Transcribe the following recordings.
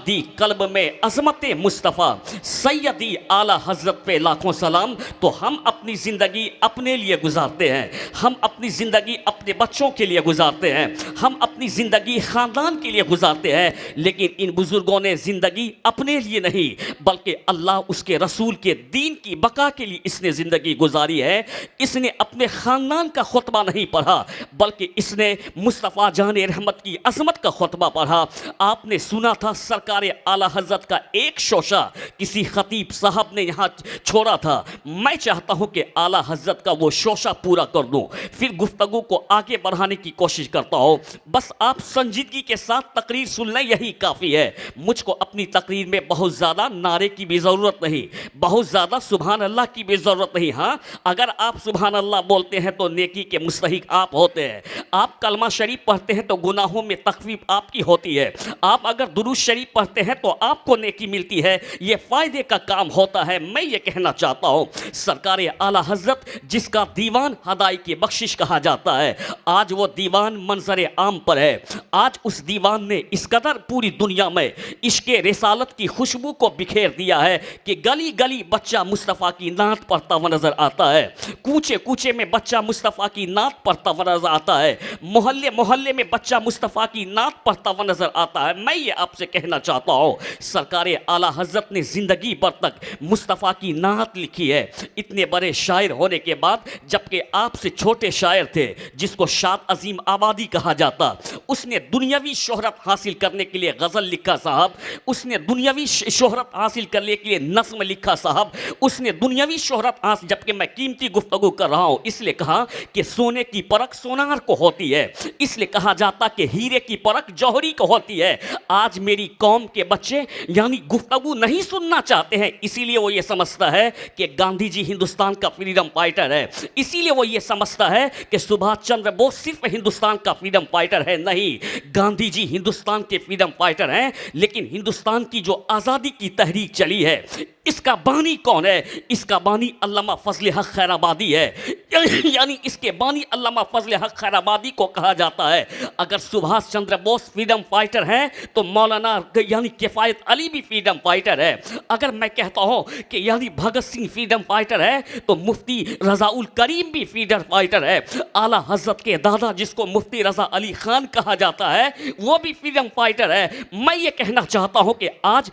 दी कल्ब में अजमत मुस्तफ़ा सैयदी आला हज़रत पे लाखों सलाम। तो हम अपनी ज़िंदगी अपने लिए गुजारते हैं, हम अपनी ज़िंदगी अपने बच्चों के लिए गुजारते हैं, हम अपनी ज़िंदगी ख़ानदान के लिए गुजारते हैं, लेकिन इन बुज़ुर्गों ने ज़िंदगी अपने लिए नहीं बल्कि अल्लाह उसके रसूल के दीन की बका के लिए इसने ज़िंदगी गुजारी है। इसने अपने ख़ानदान का खुतबा नहीं पढ़ा बल्कि इसने मुस्तफ़ा जान रहमत की अज़मत का खुतबा पढ़ा। आपने सुना था सरकार आला हज़रत का एक शोशा किसी खतीब साहब ने यहाँ छोड़ा था। मैं चाहता हूँ कि आला हज़रत का वो शोशा पूरा कर दूँ, फिर गुफ्तगू को आगे बढ़ाने की कोशिश करता हूँ। बस आप संजीदगी के साथ तकरीर सुन लें, यही काफ़ी है। मुझको अपनी तकरीर में बहुत ज़्यादा नारे की भी ज़रूरत नहीं, बहुत ज़्यादा सुभान अल्लाह की भी ज़रूरत नहीं। हाँ, अगर आप सुभान अल्लाह बोलते हैं तो नेकी के मुस्तहिक आप होते हैं। आप कलमा शरीफ पढ़ते हैं तो गुनाहों में तखफीफ आपकी होती है। आप अगर दुरूद शरीफ पढ़ते हैं तो आपको नेकी मिलती है। ये फ़ायदे का काम होता है। मैं ये कहना चाहता हूँ सरकार आला हज़रत जिसका दीवान हदाई की बख्शिश कहा जाता है, आज वो दीवान मंजर आम पर है। आज उस दीवान ने इस कदर पूरी दुनिया में इश्क़े रिसालत की खुशबू को बिखेर दिया है कि गली गली बच्चा मुस्तफ़ा की नात पढ़ता हुआ नज़र आता है, कूचे कूचे में बच्चा मुस्तफ़ा की नात पढ़ता हुआ नज़र आता है, मोहल्ले मोहल्ले में बच्चा मुस्तफ़ा की नात पढ़ता हुआ नज़र आता है। मैं ये आपसे कहना चाहता हूँ सरकार आला हज़रत ने ज़िंदगी भर तक मुस्तफ़ा की नात लिखी है। इतने बड़े शायर होने के बाद, जबकि आपसे छोटे शायर थे जिसको शाद अजीम आबादी कहा जाता, उसने दुनियावी शोहरत हासिल करने के लिए गज़ल लिखा साहब, उसने दुनियावी शोहरत हासिल करने के लिए नज़्म लिखा साहब, उसने दुनियावी शोहरत हासिल, जबकि मैं कीमती गुफ्तगू कर रहा हूँ इसलिए कहा कि सोने की परख सोनार को होती है, इसलिए कहा जाता कि हीरे की परख जौहरी को होती है। आज मेरी कौम के बच्चे यानी गुफ्तगू नहीं सुनना चाहते हैं, इसीलिए वो ये समझता है कि गांधी जी हिंदुस्तान का फ्रीडम फाइटर है, इसीलिए वो ये समझता है कि सुभाष चंद्र बोस सिर्फ हिंदुस्तान का फ्रीडम फाइटर है। नहीं, गांधी जी हिंदुस्तान के फ्रीडम फाइटर हैं, लेकिन हिंदुस्तान की जो आज़ादी की तहरीक चली है इसका बानी कौन है? इसका बानी अल्लामा फजल हक खैराबादी है। यानी इसके बानी अल्लामा फजल हक खैराबादी को कहा जाता है। अगर सुभाष चंद्र बोस फ्रीडम फाइटर हैं तो मौलाना यानी किफ़ायत अली भी फ्रीडम फाइटर है। अगर मैं कहता हूँ कि यानी भगत सिंह फ्रीडम फाइटर है तो मुफ्ती रज़ाउल करीम भी फ्रीडम फाइटर है। आला हज़रत के दादा जिसको मुफ्ती रज़ा अली ख़ान कहा जाता है वो भी फ्रीडम फाइटर है। मैं ये कहना चाहता हूँ कि आज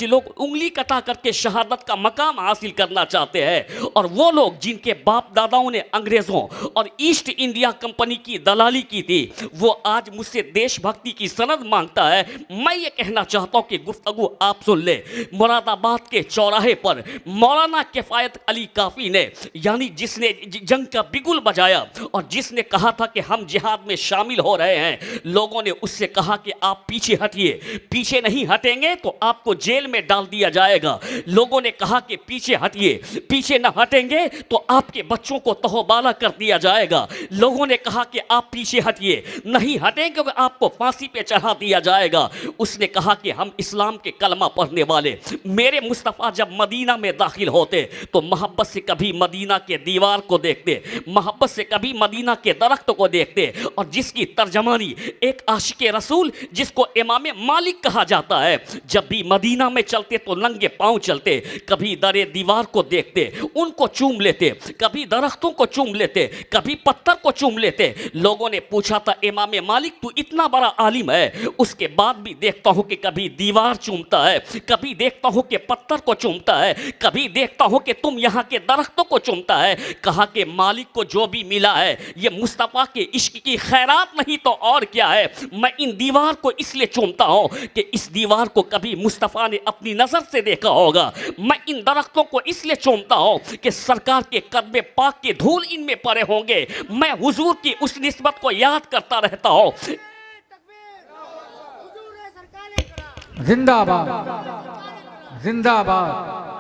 लोग उंगली कटा करके शहादत का मकाम हासिल करना चाहते हैं, और वो लोग जिनके बाप दादाओं ने अंग्रेज़ों और ईस्ट इंडिया कंपनी की दलाली की थी वो आज मुझसे देशभक्ति की सनद मांगता है। मैं ये कहना चाहता हूँ कि गुफ्तगू आप सुन ले। मुरादाबाद के चौराहे पर मौलाना किफ़ायत अली काफ़ी ने यानी जिसने जंग का बिगुल बजाया और जिसने कहा था कि हम जिहाद में शामिल हो रहे हैं, लोगों ने उससे कहा कि आप पीछे हटिए, पीछे नहीं हटेंगे तो आपको जेल में डाल दिया जाएगा। लोगों ने कहा कि पीछे हटिए, पीछे न हटेंगे तो आपके बच्चों को तहोबाला कर दिया जाएगा। लोगों ने कहा कि आप पीछे हटिए, नहीं हटेंगे तो आपको फांसी पे चढ़ा दिया जाएगा। उसने कहा कि हम इस्लाम के कलमा पढ़ने वाले, मेरे मुस्तफ़ा जब मदीना में दाखिल होते तो मोहब्बत से कभी मदीना के दीवार को देखते, मोहब्बत से कभी मदीना के दरख्त को देखते, और जिसकी तर्जमानी एक आशिक रसूल जिसको इमाम मालिक कहा जाता है, जब भी मदीना में चलते तो नंगे पांव चलते, कभी दरे दीवार को देखते उनको चूम लेते, कभी दरख्तों को चूम लेते, कभी पत्थर को चूम लेते। लोगों ने पूछा था इमाम मालिक तू इतना बड़ा आलिम है, उसके बाद भी देखता हूँ कि कभी दीवार चूमता है, कभी देखता हूँ कि पत्थर को चूमता है, कभी देखता हूँ कि तुम यहाँ के दरख्तों को चूमता है। कहा कि मालिक को जो भी मिला है ये मुस्तफ़ा के इश्क की खैरात नहीं तो और क्या है। मैं इन दीवार को इसलिए चूमता हूँ कि इस दीवार को कभी मुस्तफ़ा ने अपनी नज़र से देखा होगा। मैं इन दरख्तों को इसलिए चूमता हूँ कि सरकार के कदमे पाक के धूल इनमें पड़े होंगे। मैं हुजूर की उस निस्बत को याद करता रहता हूँ। जिंदाबाद जिंदाबाद।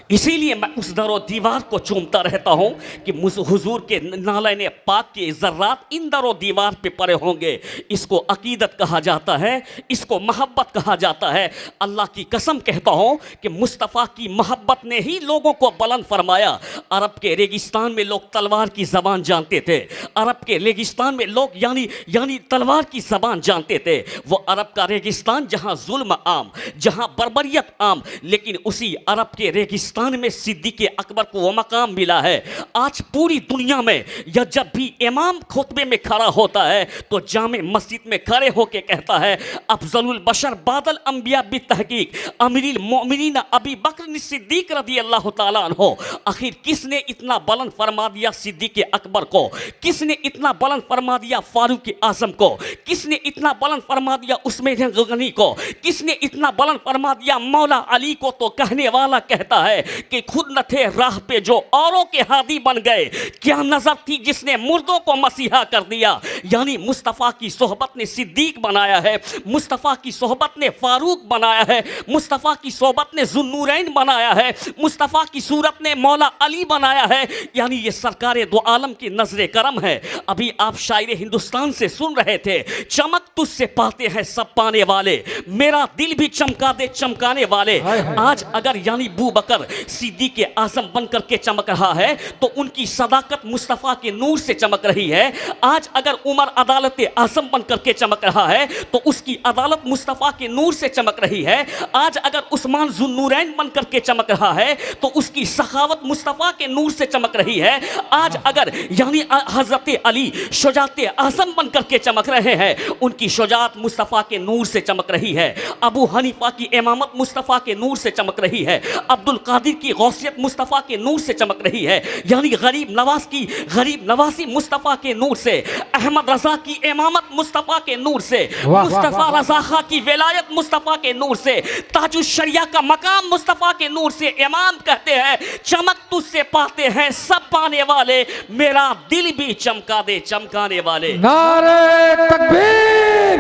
इसीलिए मैं उस दरो दीवार को चूमता रहता हूँ कि हुजूर के नालैने पाक के ज़र्रात इन दरो दीवार पे पड़े होंगे। इसको अकीदत कहा जाता है, इसको मोहब्बत कहा जाता है। अल्लाह की कसम कहता हूँ कि मुस्तफ़ा की मोहब्बत ने ही लोगों को बुलंद फरमाया। अरब के रेगिस्तान में लोग तलवार की ज़बान जानते थे। अरब के रेगिस्तान में लोग यानी तलवार की ज़बान जानते थे। वो अरब का रेगिस्तान जहाँ जुल्म आम, जहाँ बर्बरियत आम, लेकिन उसी अरब के रेगिस्तान में सिद्दीक़ अकबर को वो मकाम मिला है। आज पूरी दुनिया में या जब भी इमाम खुतबे में खड़ा होता है तो जामे मस्जिद में खड़े होकर कहता है अफजलुल बशर बादल अंबिया बितहकीक अमीरुल मोमिनीन अबी बकर सिद्दीक रज़ी अल्लाह तआला अन्हु। आखिर किसने इतना बुलंद फरमा दिया सिद्दीक़ अकबर को? किसने इतना बुलंद फरमा दिया फारूक आज़म को? किसने इतना बुलंद फरमा दिया उस्मान गनी को? किसने इतना बुलंद फरमा दिया मौला अली को? तो कहने वाला कहता है कि खुद न थे राह पे जो औरों के हादी बन गए। क्या नजर थी जिसने मुर्दों को मसीहा कर दिया? यानी मुस्तफ़ा की सोहबत ने सिद्दीक बनाया है, मुस्तफ़ा की सोहबत ने फारूक बनाया है, मुस्तफ़ा की सोहबत ने ज़ुन्नूरैन बनाया है, मुस्तफ़ा की सूरत ने मौला अली बनाया है। यानी ये सरकार दो आलम की नजर करम है। अभी आप शायर हिंदुस्तान से सुन रहे थे, चमक तुझसे पाते हैं सब पाने वाले, मेरा दिल भी चमका दे चमकाने वाले। आज अगर यानी बू बकर सिद्दीक़ आज़म बन करके चमक रहा है तो उनकी सदाकत मुस्तफ़ा के नूर से चमक रही है। आज अगर उमर अदालत आज़म बन करके चमक रहा है तो उसकी अदालत मुस्तफ़ा के नूर से चमक रही है। आज अगर उस्मान ज़ुन्नूरैन बन करके चमक रहा है तो उसकी सखावत मुस्तफ़ा के नूर से चमक रही है। आज अगर यानी हज़रत अली शुजात आज़म बन करके चमक रहे हैं, उनकी शुजात मुस्तफ़ा के नूर से चमक रही है। अबू हनीफा की इमामत मुस्तफ़ा के नूर से चमक रही है। अब्दुल कादिर की गौसियत मुस्तफ़ा के नूर से चमक रही है। यानी गरीब नवासी मुस्तफ़ा के नूर से, अहमद रज़ा की इमामत मुस्तफ़ा के नूर से, मुस्तफ़ा रज़ा खां की विलायत मुस्तफ़ा के नूर से, ताजुश शरिया का मकाम मुस्तफ़ा के नूर से। इमाम कहते हैं चमक तुझसे पाते हैं सब पाने वाले, मेरा दिल भी चमका दे चमकाने वाले। नारे तकबीर,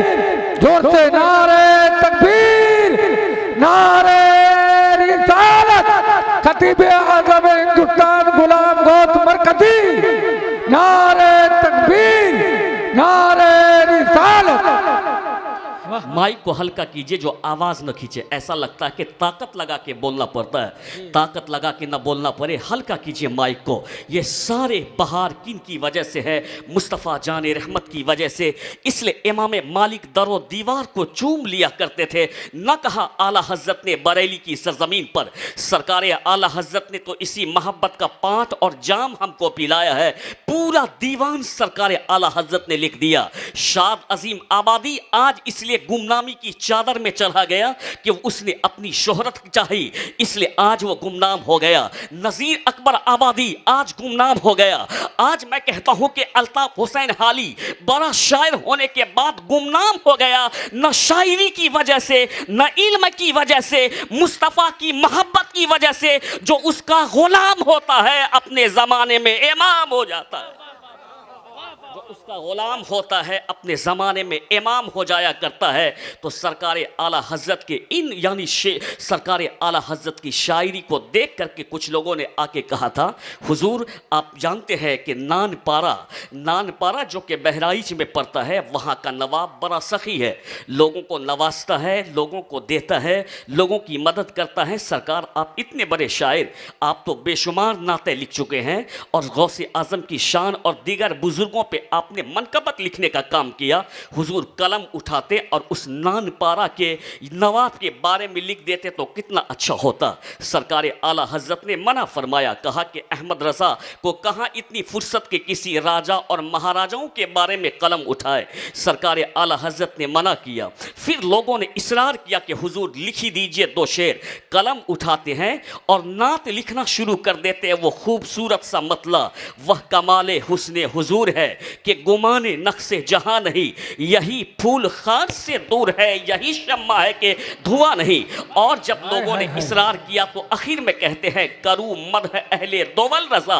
जोर से नारे तकबीर, नारे रिसालत, खतीबे आज़म हिंदुस्तान गुलाम गौस मरकजी, नारे तकबीर, नारे रिसालत। माइक को हल्का कीजिए, जो आवाज़ न खींचे। ऐसा लगता है कि ताकत लगा के बोलना पड़ता है, ताकत लगा के ना बोलना पड़े। हल्का कीजिए माइक को। ये सारे बहार किन की वजह से है? मुस्तफ़ा जान रहमत की वजह से। इसलिए इमाम मालिक दरो दीवार को चूम लिया करते थे। न कहा आला हज़रत ने बरेली की सरजमीन पर, सरकार आला हज़रत ने तो इसी मोहब्बत का पाठ और जाम हमको पिलाया है। पूरा दीवान सरकार आला हज़रत ने लिख दिया। शाद अजीम आबादी आज इसलिए गुमनामी की चादर में चढ़ा गया कि उसने अपनी शोहरत चाही, इसलिए आज वो गुमनाम हो गया। नज़ीर अकबर आबादी आज गुमनाम हो गया। आज मैं कहता हूं कि अल्ताफ हुसैन हाली बड़ा शायर होने के बाद गुमनाम हो गया, न शायरी की वजह से, न इल्म की वजह से, मुस्तफ़ा की मोहब्बत की वजह से। जो उसका गुलाम होता है अपने ज़माने में इमाम हो जाता है, जो उसका गुलाम होता है अपने ज़माने में इमाम हो जाया करता है। तो सरकार आला हज़रत के इन यानी सरकार आला हज़रत की शायरी को देख करके कुछ लोगों ने आके कहा था, हुजूर आप जानते हैं कि नानपारा जो कि बहराइच में पड़ता है, वहाँ का नवाब बड़ा सखी है, लोगों को नवाजता है, लोगों को देता है, लोगों की मदद करता है। सरकार आप इतने बड़े शायर, आप तो बेशुमार नाते लिख चुके हैं और गौसे आज़म की शान और दीगर बुजुर्गों पे आपने मनकबत लिखने का काम किया। हुजूर कलम उठाते और उस नानपारा के नवाब के बारे में लिख देते तो कितना अच्छा होता। सरकार आला हज़रत ने मना फरमाया, कहा कि अहमद रज़ा को कहाँ इतनी फुर्सत के किसी राजा और महाराजाओं के बारे में कलम उठाए। सरकार आला हज़रत ने मना किया। फिर लोगों ने इसरार किया कि हुजूर लिख ही दीजिए दो शेर। कलम उठाते हैं और नात लिखना शुरू कर देते हैं। वो खूबसूरत सा मतला, वह कमाले हुस्ने हुजूर है कि गुमाने नक्शे जहां नहीं, यही फूल खान से दूर है, यही शम्मा है कि धुआं नहीं। और जब लोगों ने इसरार किया तो आखिर में कहते हैं करूं मदह अहले दोवल रजा,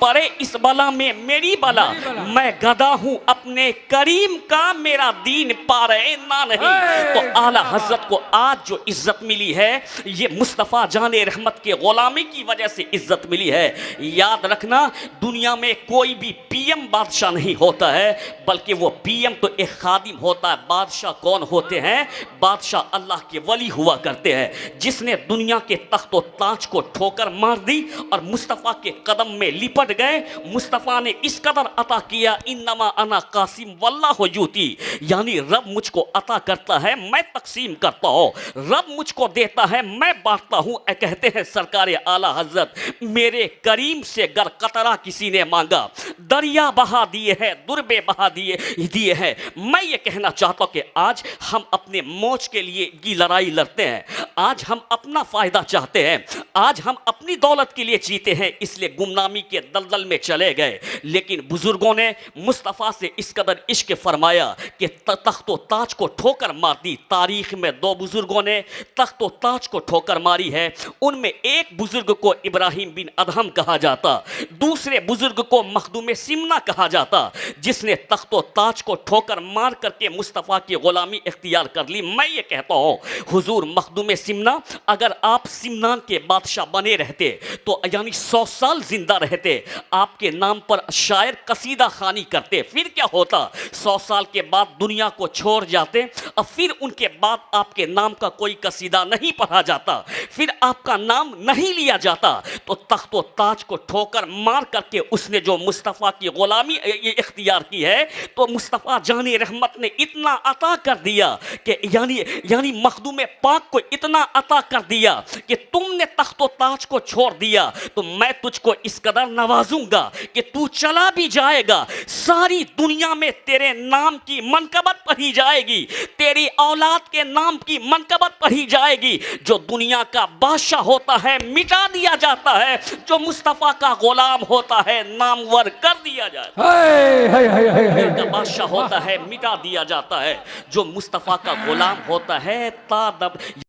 परे इस बला में मेरी बला, मैं गदा हूं अपने करीम का, मेरा दीन पारे ना नहीं। तो आला हजरत को आज जो इज्जत मिली है ये मुस्तफ़ा जाने रहमत के गुलामी की वजह से इज्जत मिली है। याद रखना दुनिया में कोई भी पीएम बादशाह नहीं होता है, बल्कि वो पीएम तो एक खादिम होता है। बादशाह कौन होते हैं? बादशाह अल्लाह के वली हुआ करते हैं, जिसने दुनिया के तख्त व ताज को ठोकर मार दी और मुस्तफ़ा के कदम में लिपट गए। मुस्तफ़ा ने इस कदर अता किया, इन्नमा अना कासिम वल्लाहु यूती, यानी रब मुझको अता करता है मैं तकसीम करता हूँ, रब मुझको देता है मैं बांटता हूँ। कहते हैं सरकार आला हजरत, मेरे करीम से गर कतरा किसी ने मांगा, दरिया बहा दिए हैं, दुर्बे बहा दिए हैं। मैं ये कहना चाहता हूँ कि आज हम अपने मौज के लिए की लड़ाई लड़ते हैं, आज हम अपना फ़ायदा चाहते हैं, आज हम अपनी दौलत के लिए जीते हैं, इसलिए गुमनामी के दलदल में चले गए। लेकिन बुजुर्गों ने मुस्तफ़ा से इस कदर इश्क फरमाया कि तख्त व ताज को ठोकर मार दी। तारीख में दो बुजुर्गों ने तख्त व ताज को ठोकर मारी है। उनमें एक बुजुर्ग को इब्राहिम बिन अदहम कहा जाता, दूसरे बुजुर्ग को मखदूम सिमना कहा जाता, जिसने तख्त व ताज को ठोकर मार करके मुस्तफ़ा की गुलामी इख्तियार कर ली। मैं ये कहता हूँ हुजूर मखदूम सिमना, अगर आप सिमनान के बादशाह बने रहते तो यानी 100 साल जिंदा रहते, आपके नाम पर शायर कसीदा खानी करते, फिर क्या होता? 100 साल के बाद दुनिया को छोड़ जाते और फिर उनके बाद आपके नाम का कोई कसीदा नहीं पढ़ा जाता, फिर आपका नाम नहीं लिया जाता। तो तख्त व ताज को ठोकर मार करके उसने जो मुस्तफ़ा की गुलामी इख्तियार की है, तो मुस्तफ़ा जाने रहमत ने इतना अता कर दिया कि यानी मखदूम पाक को इतना अता कर दिया कि तुमने तख्त व ताज को छोड़ दिया तो मैं तुझको इस कदर नवाजूंगा कि तू चला भी जाएगा, सारी दुनिया में तेरे नाम की मनकबत पढ़ी जाएगी, तेरी औलाद के नाम की मनकबत पढ़ी जाएगी। जो दुनिया का बादशाह होता है मिटा दिया जाता है, जो मुस्तफ़ा का गुलाम होता है नामवर कर दिया जाता है। का बादशाह होता है मिटा दिया जाता है, जो मुस्तफ़ा का गुलाम होता है तादब